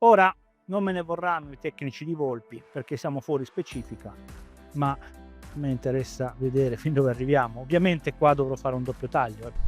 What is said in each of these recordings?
Ora non me ne vorranno i tecnici di Volpi perché siamo fuori specifica, ma a me interessa vedere fin dove arriviamo. Ovviamente qua dovrò fare un doppio taglio.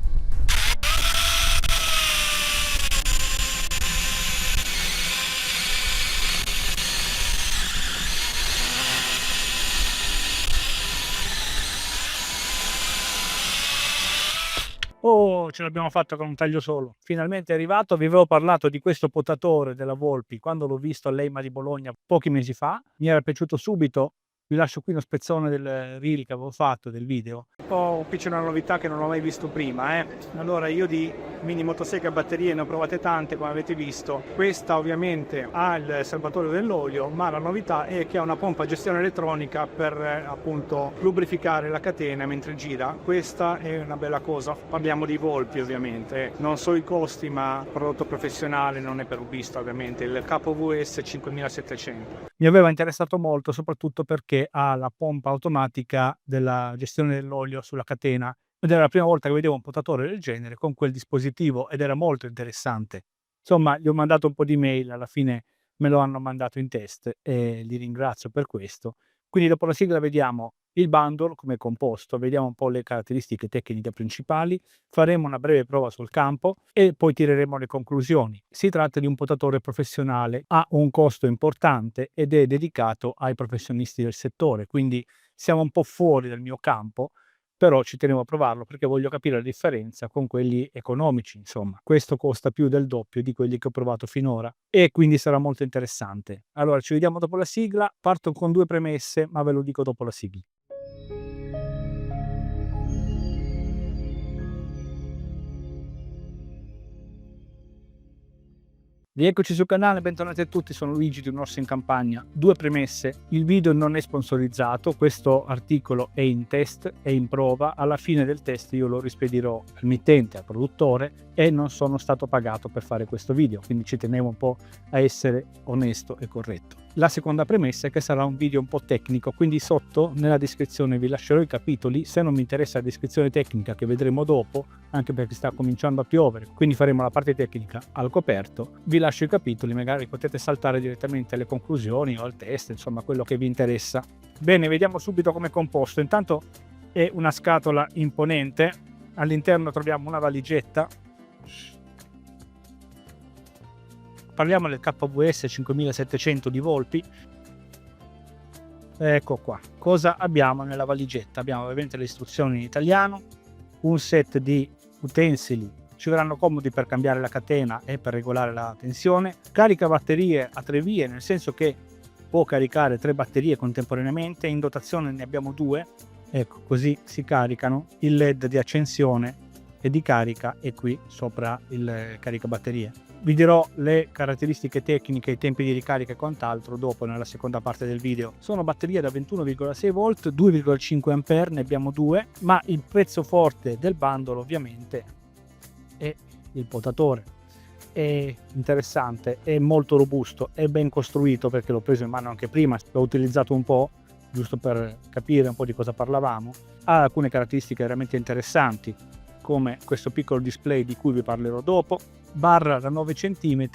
Oh, ce l'abbiamo fatta con un taglio solo. Finalmente è arrivato. Vi avevo parlato di questo potatore della Volpi quando l'ho visto all'EIMA di Bologna pochi mesi fa. Mi era piaciuto subito. Vi lascio qui uno spezzone del reel che avevo fatto, del video. Oh, qui c'è una novità che non ho mai visto prima. Allora, io di mini motoseghe a batterie ne ho provate tante, come avete visto. Questa ovviamente ha il serbatoio dell'olio, ma la novità è che ha una pompa a gestione elettronica per appunto lubrificare la catena mentre gira. Questa è una bella cosa. Parliamo di Volpi ovviamente. Non so i costi, ma prodotto professionale, non è per rubbista ovviamente. Il KVS 5700. Mi aveva interessato molto, soprattutto perché ha la pompa automatica della gestione dell'olio sulla catena ed era la prima volta che vedevo un potatore del genere con quel dispositivo ed era molto interessante. Insomma, gli ho mandato un po' di mail, alla fine me lo hanno mandato in test e li ringrazio per questo. Quindi dopo la sigla vediamo il bundle come è composto, vediamo un po' le caratteristiche tecniche principali, faremo una breve prova sul campo e poi tireremo le conclusioni. Si tratta di un potatore professionale, ha un costo importante ed è dedicato ai professionisti del settore, quindi siamo un po' fuori dal mio campo, però ci tenevo a provarlo perché voglio capire la differenza con quelli economici, insomma. Questo costa più del doppio di quelli che ho provato finora e quindi sarà molto interessante. Allora, ci vediamo dopo la sigla. Parto con due premesse, ma ve lo dico dopo la sigla. Rieccoci sul canale, bentornati a tutti, sono Luigi di Un Orso in Campagna. Due premesse: il video non è sponsorizzato, questo articolo è in test, è in prova, alla fine del test io lo rispedirò al mittente, al produttore e non sono stato pagato per fare questo video, quindi ci tenevo un po' a essere onesto e corretto. La seconda premessa è che sarà un video un po' tecnico, quindi sotto nella descrizione vi lascerò i capitoli. Se non mi interessa la descrizione tecnica che vedremo dopo, anche perché sta cominciando a piovere, quindi faremo la parte tecnica al coperto, vi lascio i capitoli, magari potete saltare direttamente alle conclusioni o al test, insomma quello che vi interessa. Bene, vediamo subito come è composto. Intanto è una scatola imponente, all'interno troviamo una valigetta. Parliamo del KVS 5700 di Volpi. Ecco qua. Cosa abbiamo nella valigetta? Abbiamo ovviamente le istruzioni in italiano, un set di utensili, ci verranno comodi per cambiare la catena e per regolare la tensione, carica batterie a 3 vie, nel senso che può caricare 3 batterie contemporaneamente, in dotazione ne abbiamo 2, ecco, così si caricano, il LED di accensione e di carica è qui sopra il caricabatterie. Vi dirò le caratteristiche tecniche, i tempi di ricarica e quant'altro dopo nella seconda parte del video. Sono batterie da 21,6 volt, 2,5 ampere, ne abbiamo 2, ma il pezzo forte del bundle ovviamente è il potatore. È interessante, è molto robusto, è ben costruito perché l'ho preso in mano anche prima, l'ho utilizzato un po', giusto per capire un po' di cosa parlavamo. Ha alcune caratteristiche veramente interessanti, come questo piccolo display di cui vi parlerò dopo, barra da 9 cm,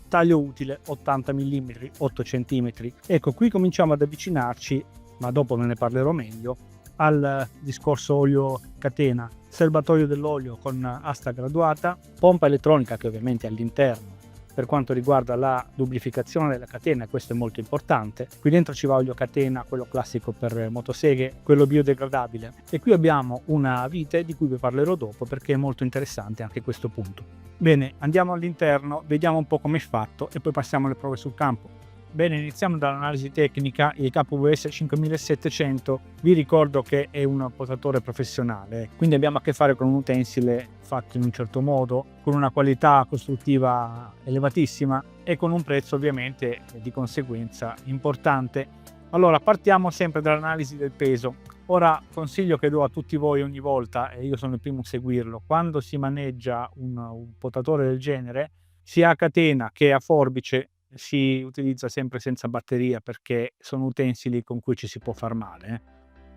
taglio utile 80 mm, 8 cm. Ecco, qui cominciamo ad avvicinarci, ma dopo ve ne parlerò meglio, al discorso olio catena, serbatoio dell'olio con asta graduata, pompa elettronica che ovviamente è all'interno per quanto riguarda la lubrificazione della catena, questo è molto importante. Qui dentro ci va olio catena, quello classico per motoseghe, quello biodegradabile, e qui abbiamo una vite di cui vi parlerò dopo perché è molto interessante anche questo punto. Bene, andiamo all'interno, vediamo un po' come è fatto e poi passiamo alle prove sul campo. Bene, iniziamo dall'analisi tecnica. Il KVS 5700 vi ricordo che è un potatore professionale, quindi abbiamo a che fare con un utensile fatto in un certo modo, con una qualità costruttiva elevatissima e con un prezzo ovviamente di conseguenza importante. Allora, partiamo sempre dall'analisi del peso. Ora, consiglio che do a tutti voi ogni volta, e io sono il primo a seguirlo: quando si maneggia un potatore del genere, sia a catena che a forbice, si utilizza sempre senza batteria perché sono utensili con cui ci si può far male.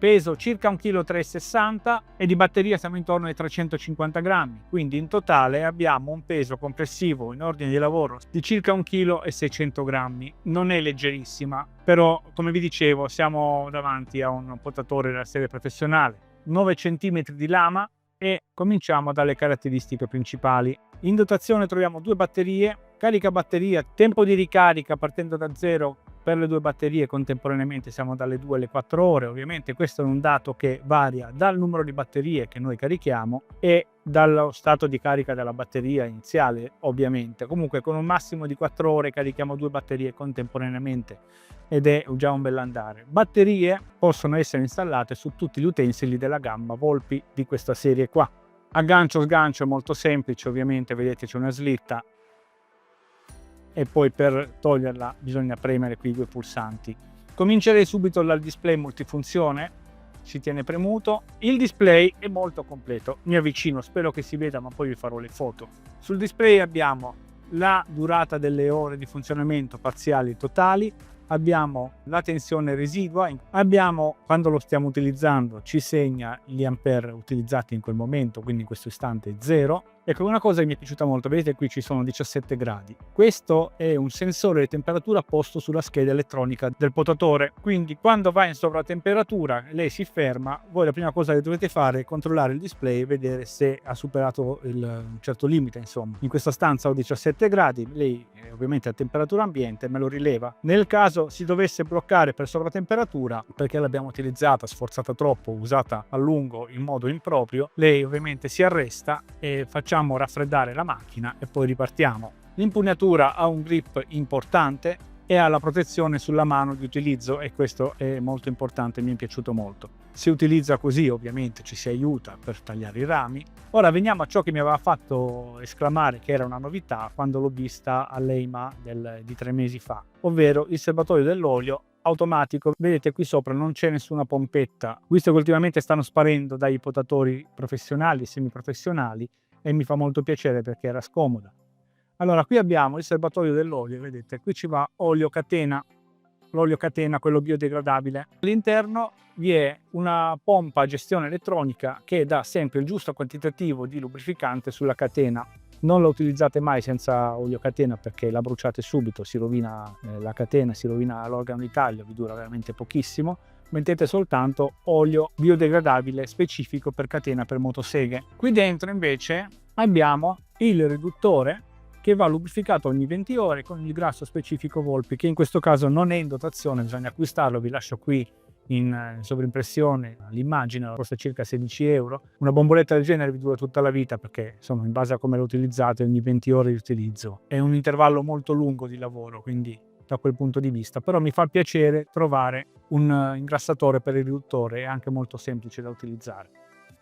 peso circa 1,360 kg e di batteria siamo intorno ai 350 grammi, quindi in totale abbiamo un peso complessivo in ordine di lavoro di circa 1,6 kg. Non è leggerissima, però come vi dicevo siamo davanti a un potatore della serie professionale, 9 cm di lama, e cominciamo dalle caratteristiche principali. In dotazione troviamo 2 batterie, carica batteria, tempo di ricarica partendo da 0 per le 2 batterie contemporaneamente siamo dalle 2 alle 4 ore. Ovviamente questo è un dato che varia dal numero di batterie che noi carichiamo e dallo stato di carica della batteria iniziale, ovviamente. Comunque con un massimo di 4 ore carichiamo 2 batterie contemporaneamente ed è già un bell'andare. Batterie possono essere installate su tutti gli utensili della gamma Volpi di questa serie qua. Aggancio sgancio è molto semplice, ovviamente vedete c'è una slitta e poi per toglierla bisogna premere qui 2 pulsanti. Comincerei subito dal display multifunzione, si tiene premuto. Il display è molto completo, mi avvicino, spero che si veda, ma poi vi farò le foto. Sul display abbiamo la durata delle ore di funzionamento parziali e totali, abbiamo la tensione residua, abbiamo, quando lo stiamo utilizzando, ci segna gli ampere utilizzati in quel momento, quindi in questo istante 0. Ecco, una cosa che mi è piaciuta molto, vedete qui ci sono 17 gradi. Questo è un sensore di temperatura posto sulla scheda elettronica del potatore, quindi quando va in sovratemperatura lei si ferma, voi la prima cosa che dovete fare è controllare il display e vedere se ha superato un certo limite. Insomma, in questa stanza ho 17 gradi, lei ovviamente a temperatura ambiente me lo rileva. Nel caso si dovesse bloccare per sovratemperatura perché l'abbiamo utilizzata, sforzata troppo, usata a lungo in modo improprio, lei ovviamente si arresta e facciamo raffreddare la macchina e poi ripartiamo. L'impugnatura ha un grip importante e ha la protezione sulla mano di utilizzo, e questo è molto importante, mi è piaciuto molto. Si utilizza così, ovviamente ci si aiuta per tagliare i rami. Ora veniamo a ciò che mi aveva fatto esclamare che era una novità quando l'ho vista all'EIMA di 3 mesi fa, ovvero il serbatoio dell'olio automatico. Vedete qui sopra non c'è nessuna pompetta, visto che ultimamente stanno sparendo dai potatori professionali e semiprofessionali, e mi fa molto piacere perché era scomoda. Allora qui abbiamo il serbatoio dell'olio, vedete qui ci va olio catena, l'olio catena, quello biodegradabile. All'interno vi è una pompa a gestione elettronica che dà sempre il giusto quantitativo di lubrificante sulla catena. Non la utilizzate mai senza olio catena perché la bruciate subito, si rovina la catena, si rovina l'organo di taglio, vi dura veramente pochissimo. Mettete soltanto olio biodegradabile specifico per catena per motoseghe. Qui dentro invece abbiamo il riduttore che va lubrificato ogni 20 ore con il grasso specifico Volpi, che in questo caso non è in dotazione, bisogna acquistarlo. Vi lascio qui in sovrimpressione l'immagine, costa circa 16 euro. Una bomboletta del genere vi dura tutta la vita perché insomma in base a come lo utilizzate ogni 20 ore di utilizzo. È un intervallo molto lungo di lavoro, quindi da quel punto di vista, però mi fa piacere trovare un ingrassatore per il riduttore, è anche molto semplice da utilizzare.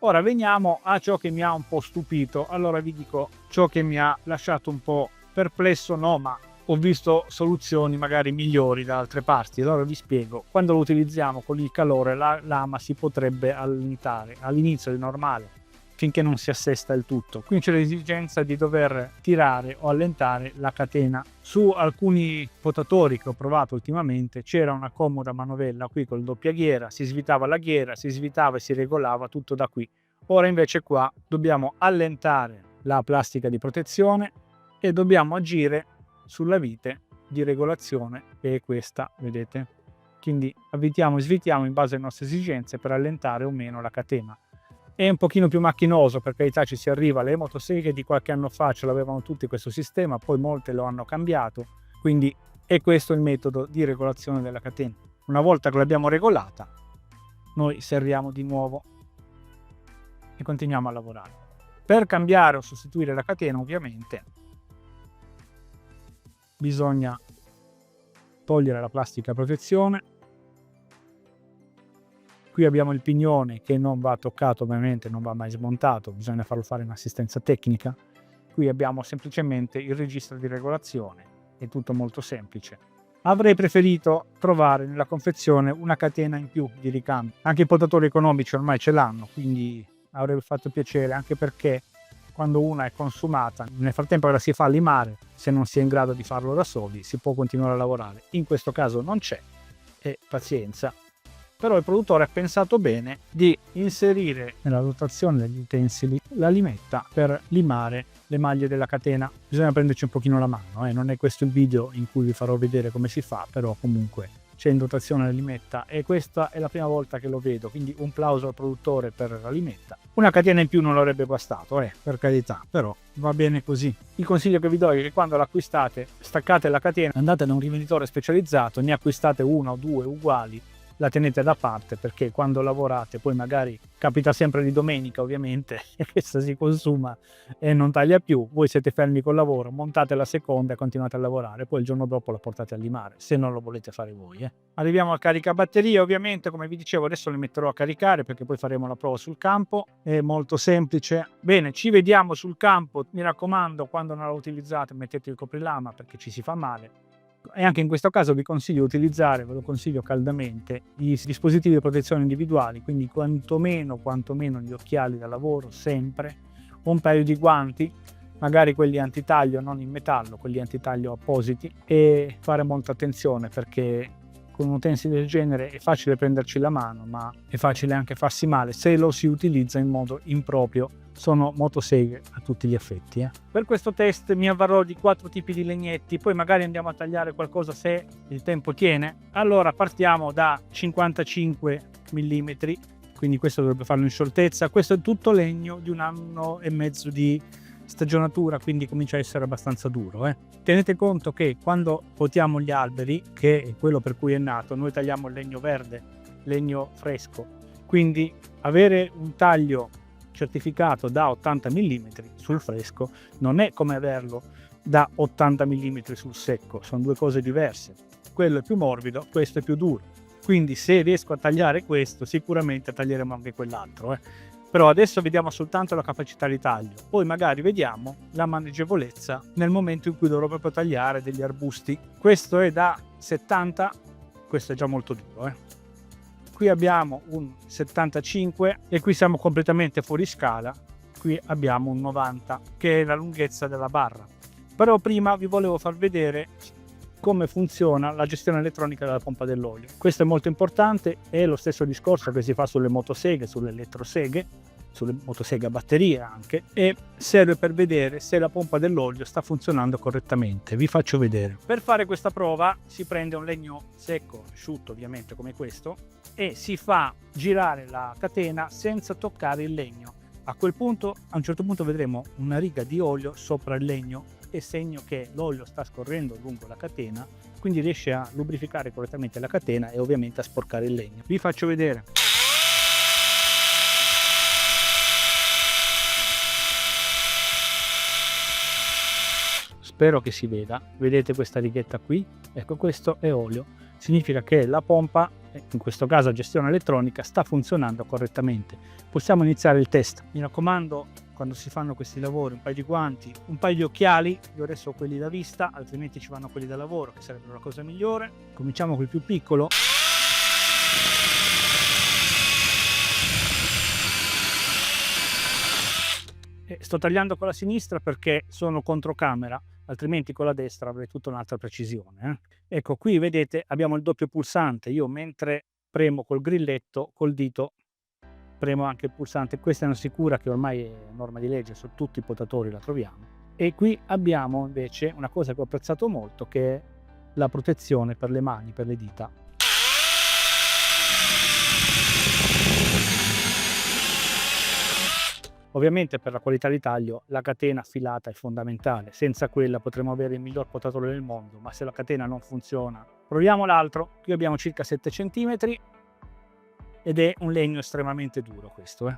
Ora veniamo a ciò che mi ha un po' stupito. Allora vi dico ciò che mi ha lasciato un po' perplesso, no, ma ho visto soluzioni magari migliori da altre parti. Allora vi spiego. Quando lo utilizziamo con il calore la lama si potrebbe allentare, all'inizio è normale, finché non si assesta il tutto. Quindi c'è l'esigenza di dover tirare o allentare la catena. Su alcuni potatori che ho provato ultimamente c'era una comoda manovella qui col doppia ghiera, si svitava la ghiera, si svitava e si regolava tutto da qui. Ora invece qua dobbiamo allentare la plastica di protezione e dobbiamo agire sulla vite di regolazione, che è questa, vedete? Quindi avvitiamo e svitiamo in base alle nostre esigenze per allentare o meno la catena. È un pochino più macchinoso, per carità, ci si arriva. Le motoseghe di qualche anno fa ce l'avevano tutti questo sistema, poi molte lo hanno cambiato, quindi è questo il metodo di regolazione della catena. Una volta che l'abbiamo regolata, noi serriamo di nuovo e continuiamo a lavorare. Per cambiare o sostituire la catena, ovviamente, bisogna togliere la plastica a protezione. Qui abbiamo il pignone che non va toccato, ovviamente non va mai smontato, bisogna farlo fare in assistenza tecnica. Qui abbiamo semplicemente il registro di regolazione, è tutto molto semplice. Avrei preferito trovare nella confezione una catena in più di ricambio. Anche i potatori economici ormai ce l'hanno, quindi avrebbe fatto piacere, anche perché quando una è consumata, nel frattempo che la si fa limare, se non si è in grado di farlo da soli, si può continuare a lavorare. In questo caso non c'è, e pazienza. però il produttore ha pensato bene di inserire nella dotazione degli utensili la limetta per limare le maglie della catena. Bisogna prenderci un pochino la mano, non è questo il video in cui vi farò vedere come si fa, però comunque c'è in dotazione la limetta e questa è la prima volta che lo vedo, quindi un plauso al produttore per la limetta. Una catena in più non avrebbe bastato, per carità, però va bene così. Il consiglio che vi do è che quando l'acquistate, staccate la catena, andate da un rivenditore specializzato, ne acquistate una o due uguali, la tenete da parte, perché quando lavorate, poi magari capita sempre di domenica ovviamente, e questa si consuma e non taglia più, voi siete fermi col lavoro, montate la seconda e continuate a lavorare, poi il giorno dopo la portate a limare, se non lo volete fare voi. Arriviamo al caricabatterie, ovviamente, come vi dicevo, adesso le metterò a caricare perché poi faremo la prova sul campo, è molto semplice. Bene, ci vediamo sul campo, mi raccomando, quando non la utilizzate mettete il coprilama perché ci si fa male. E anche in questo caso vi consiglio di utilizzare, ve lo consiglio caldamente, i dispositivi di protezione individuali, quindi quantomeno gli occhiali da lavoro sempre, un paio di guanti, magari quelli antitaglio non in metallo, quelli antitaglio appositi, e fare molta attenzione perché con un utensile del genere è facile prenderci la mano, ma è facile anche farsi male se lo si utilizza in modo improprio. Sono motoseghe a tutti gli effetti. Per questo test mi avvarrò di 4 tipi di legnetti, poi magari andiamo a tagliare qualcosa se il tempo tiene. Allora partiamo da 55 mm, quindi questo dovrebbe farlo in scioltezza. Questo è tutto legno di 1 anno e mezzo di stagionatura, quindi comincia a essere abbastanza duro. Tenete conto che quando potiamo gli alberi, che è quello per cui è nato, noi tagliamo il legno verde, legno fresco, quindi avere un taglio certificato da 80 mm sul fresco non è come averlo da 80 mm sul secco, sono due cose diverse. Quello è più morbido, questo è più duro, quindi se riesco a tagliare questo sicuramente taglieremo anche quell'altro. Però adesso vediamo soltanto la capacità di taglio, poi magari vediamo la maneggevolezza nel momento in cui dovrò proprio tagliare degli arbusti. Questo è da 70, questo è già molto duro. Qui abbiamo un 75 e qui siamo completamente fuori scala, qui abbiamo un 90 che è la lunghezza della barra. Però prima vi volevo far vedere come funziona la gestione elettronica della pompa dell'olio. Questo è molto importante, è lo stesso discorso che si fa sulle motoseghe, sulle elettroseghe, sulle motoseghe a batteria anche, e serve per vedere se la pompa dell'olio sta funzionando correttamente. Vi faccio vedere. Per fare questa prova si prende un legno secco, asciutto ovviamente come questo, e si fa girare la catena senza toccare il legno. A quel punto, a un certo punto vedremo una riga di olio sopra il legno, è segno che l'olio sta scorrendo lungo la catena, quindi riesce a lubrificare correttamente la catena e ovviamente a sporcare il legno. Vi faccio vedere. Spero che si veda. Vedete questa righetta qui? Ecco, questo è olio. Significa che la pompa, in questo caso a gestione elettronica, sta funzionando correttamente. Possiamo iniziare il test. Mi raccomando, quando si fanno questi lavori, un paio di guanti, un paio di occhiali. Io adesso ho quelli da vista, altrimenti ci vanno quelli da lavoro, che sarebbero la cosa migliore. Cominciamo col più piccolo. Sto tagliando con la sinistra perché sono controcamera, altrimenti con la destra avrei tutta un'altra precisione. Ecco, qui vedete abbiamo il doppio pulsante. Io mentre premo col grilletto, col dito, premo anche il pulsante. Questa è una sicura che ormai è norma di legge, su tutti i potatori la troviamo. E qui abbiamo invece una cosa che ho apprezzato molto, che è la protezione per le mani, per le dita. Ovviamente per la qualità di taglio la catena affilata è fondamentale, senza quella potremmo avere il miglior potatore del mondo, ma se la catena non funziona. Proviamo l'altro. Qui abbiamo circa 7 cm ed è un legno estremamente duro questo.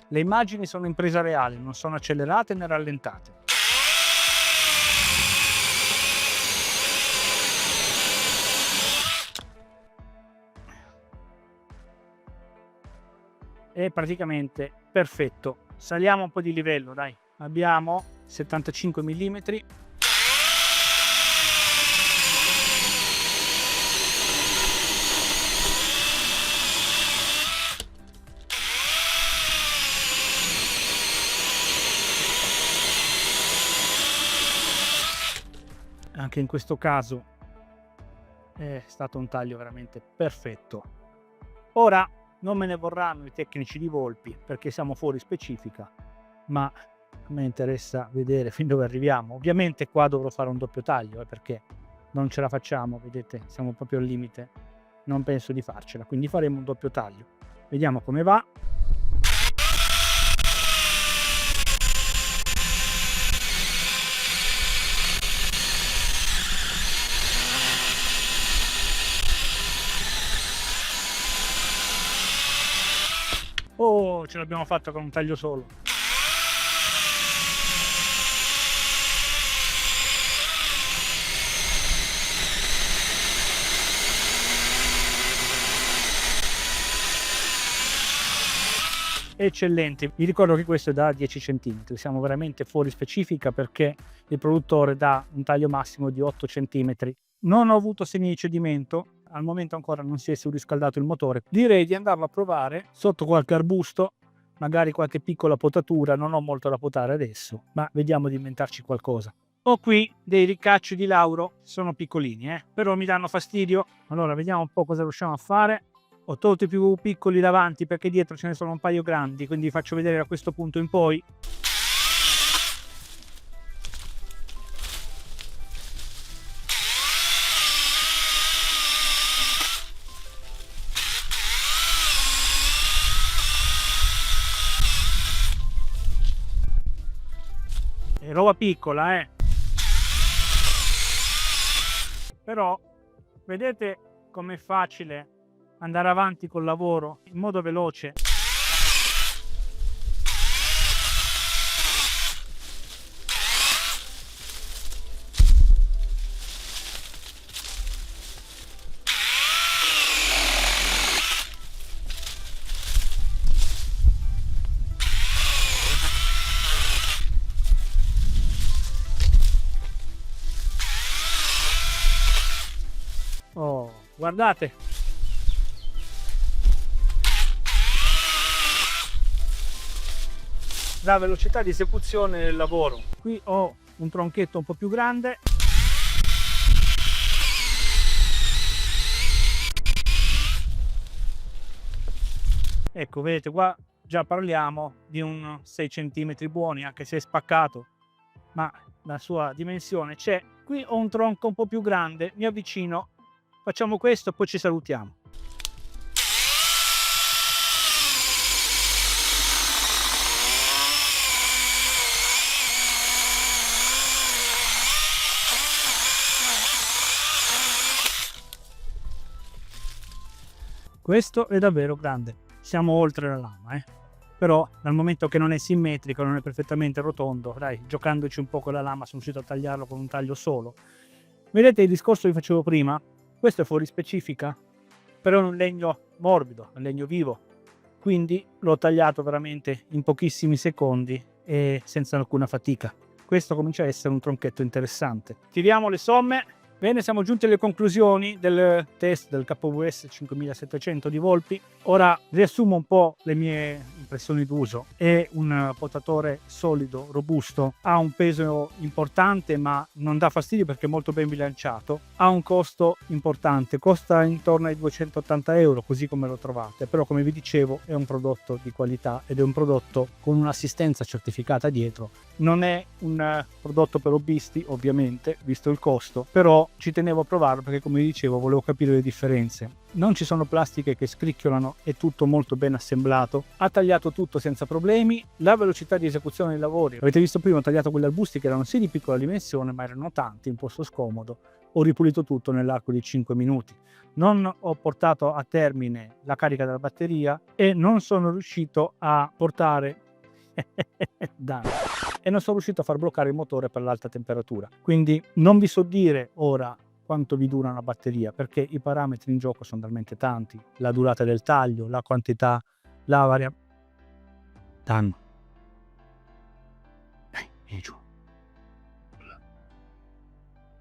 Le immagini sono in presa reale, non sono accelerate né rallentate. È praticamente perfetto. Saliamo un po' di livello, dai. Abbiamo 75 mm. Anche in questo caso è stato un taglio veramente perfetto. Ora non me ne vorranno i tecnici di Volpi perché siamo fuori specifica, ma a me interessa vedere fin dove arriviamo. Ovviamente qua dovrò fare un doppio taglio, perché non ce la facciamo, vedete, siamo proprio al limite, non penso di farcela, quindi faremo un doppio taglio. Vediamo come va. Oh, ce l'abbiamo fatta con un taglio solo. Eccellente, vi ricordo che questo è da 10 cm, siamo veramente fuori specifica perché il produttore dà un taglio massimo di 8 cm. Non ho avuto segni di cedimento, al momento ancora non si è surriscaldato il motore. Direi di andarlo a provare sotto qualche arbusto, magari qualche piccola potatura, non ho molto da potare adesso, ma vediamo di inventarci qualcosa. Ho qui dei ricacci di lauro, sono piccolini, però mi danno fastidio. Allora vediamo un po' cosa riusciamo a fare. Ho tolto i più piccoli davanti perché dietro ce ne sono un paio grandi, quindi vi faccio vedere da questo punto in poi. È roba piccola, però vedete com'è facile andare avanti col lavoro in modo veloce. Oh, guardate. La velocità di esecuzione del lavoro. Qui ho un tronchetto un po' più grande. Ecco, vedete qua già parliamo di un 6 cm buoni, anche se è spaccato, ma la sua dimensione c'è. Qui ho un tronco un po' più grande, mi avvicino, facciamo questo, poi ci salutiamo. Questo è davvero grande, siamo oltre la lama, però dal momento che non è simmetrico, non è perfettamente rotondo, dai, giocandoci un po' con la lama sono riuscito a tagliarlo con un taglio solo. Vedete il discorso che facevo prima? Questo è fuori specifica, però è un legno morbido, un legno vivo, quindi l'ho tagliato veramente in pochissimi secondi e senza alcuna fatica. Questo comincia a essere un tronchetto interessante. Tiriamo le somme. Bene, siamo giunti alle conclusioni del test del KWS 5700 di Volpi. Ora riassumo un po' le mie impressioni d'uso. È un potatore solido, robusto, ha un peso importante ma non dà fastidio perché è molto ben bilanciato, ha un costo importante, costa intorno ai 280 euro così come lo trovate, però come vi dicevo è un prodotto di qualità ed è un prodotto con un'assistenza certificata dietro. Non è un prodotto per hobbisti ovviamente, visto il costo, però ci tenevo a provarlo perché come vi dicevo volevo capire le differenze. Non ci sono plastiche che scricchiolano, è tutto molto ben assemblato, ha tagliato tutto senza problemi, la velocità di esecuzione dei lavori, avete visto prima ho tagliato quegli arbusti che erano sì di piccola dimensione ma erano tanti, in posto scomodo, ho ripulito tutto nell'arco di 5 minuti. Non ho portato a termine la carica della batteria e non sono riuscito a portare danno. E non sono riuscito a far bloccare il motore per l'alta temperatura, quindi non vi so dire ora quanto vi dura una batteria perché i parametri in gioco sono talmente tanti, la durata del taglio, la quantità, la variabilità. Danno. Vieni giù.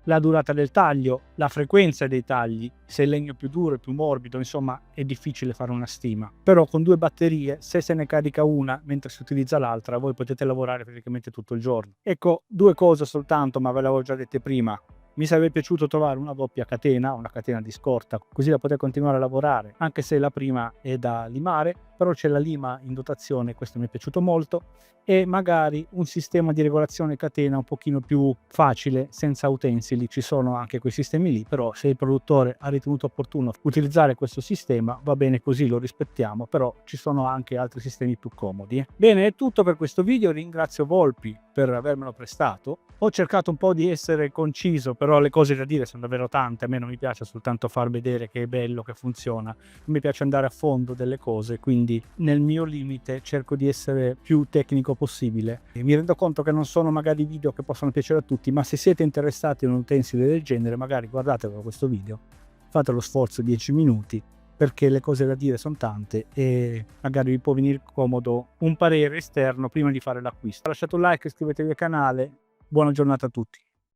La durata del taglio, la frequenza dei tagli, se il legno è più duro, è più morbido, insomma è difficile fare una stima. Però con due batterie, se se ne carica una mentre si utilizza l'altra, voi potete lavorare praticamente tutto il giorno. Ecco, due cose soltanto, ma ve le avevo già dette prima. Mi sarebbe piaciuto trovare una doppia catena, una catena di scorta, così da poter continuare a lavorare, anche se la prima è da limare, però c'è la lima in dotazione, questo mi è piaciuto molto, e magari un sistema di regolazione catena un pochino più facile, senza utensili. Ci sono anche quei sistemi lì, però se il produttore ha ritenuto opportuno utilizzare questo sistema, va bene così, lo rispettiamo, però ci sono anche altri sistemi più comodi. Bene, è tutto per questo video, ringrazio Volpi per avermelo prestato. Ho cercato un po' di essere conciso, però le cose da dire sono davvero tante. A me non mi piace soltanto far vedere che è bello, che funziona, mi piace andare a fondo delle cose, quindi nel mio limite cerco di essere più tecnico possibile. E mi rendo conto che non sono magari video che possono piacere a tutti, ma se siete interessati in un utensile del genere, magari guardatelo questo video, fate lo sforzo 10 minuti, perché le cose da dire sono tante e magari vi può venire comodo un parere esterno prima di fare l'acquisto. Lasciate un like, iscrivetevi al canale, buona giornata a tutti.